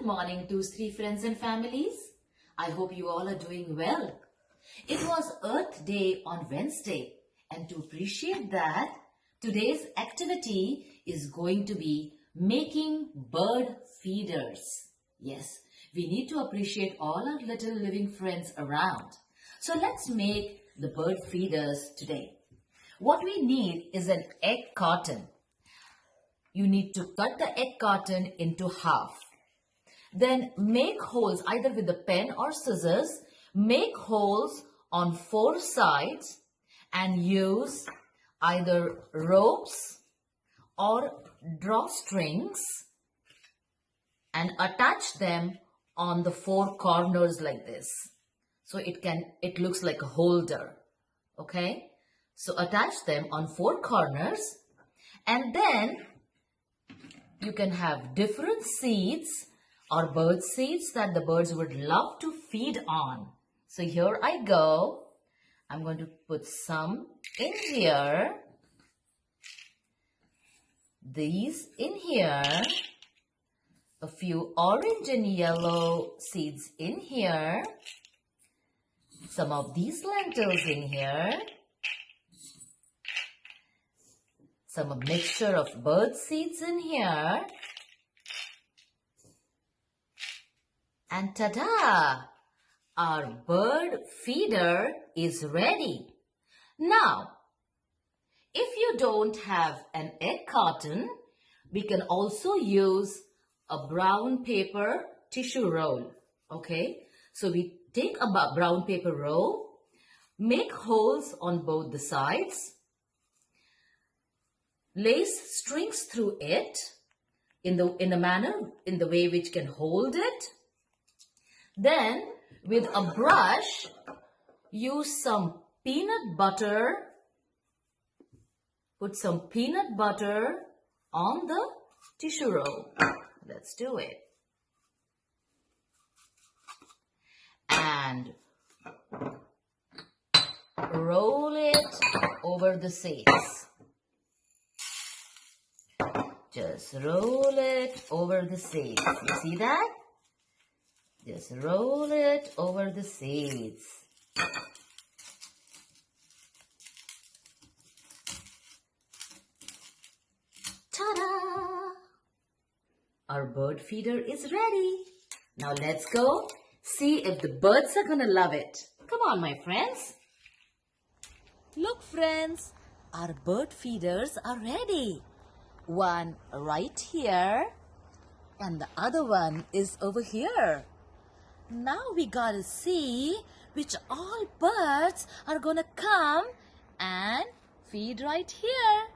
Good morning, 2-3 friends and families. I hope you all are doing well. It was Earth Day on Wednesday, and to appreciate that, today's activity is going to be making bird feeders. Yes, we need to appreciate all our little living friends around. So let's make the bird feeders today. What we need is an egg carton. You need to cut the egg carton into half. Then make holes either with a pen or scissors. Make holes on 4 sides and use either ropes or drawstrings and attach them on the 4 corners like this. So it looks like a holder. Okay? So attach them on 4 corners, and then you can have different seeds or bird seeds that the birds would love to feed on. So here I go. I'm going to put some in here. These in here. A few orange and yellow seeds in here. Some of these lentils in here. Some mixture of bird seeds in here. And ta-da! Our bird feeder is ready. Now, if you don't have an egg carton, we can also use a brown paper tissue roll. Okay? So we take a brown paper roll, make holes on both the sides, lace strings through it in the way which can hold it. Then with a brush, use some peanut butter. Put some peanut butter on the tissue roll. Let's do it. And roll it over the seeds. Just roll it over the seeds. You see that? Just roll it over the seeds. Ta-da! Our bird feeder is ready. Now let's go see if the birds are gonna love it. Come on, my friends. Look, friends, our bird feeders are ready. One right here and the other one is over here. Now we gotta see which all birds are gonna come and feed right here.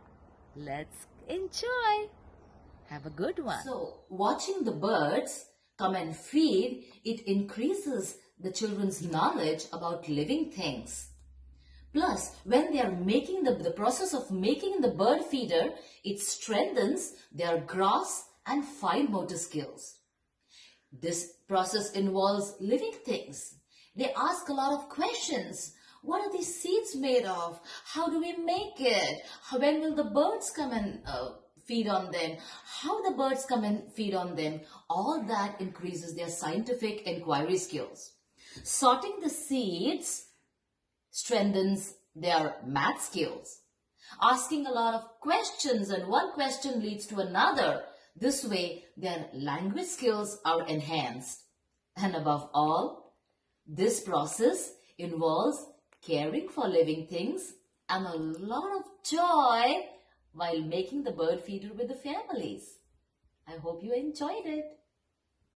Let's enjoy. Have a good one. So, watching the birds come and feed, it increases the children's knowledge about living things. Plus, when they are making the process of making the bird feeder, it strengthens their gross and fine motor skills. This process involves living things. They ask a lot of questions. What are these seeds made of? How do we make it? When will the birds come and feed on them? How the birds come and feed on them? All that increases their scientific inquiry skills. Sorting the seeds strengthens their math skills. Asking a lot of questions, and one question leads to another. This way, their language skills are enhanced. And above all, this process involves caring for living things and a lot of joy while making the bird feeder with the families. I hope you enjoyed it.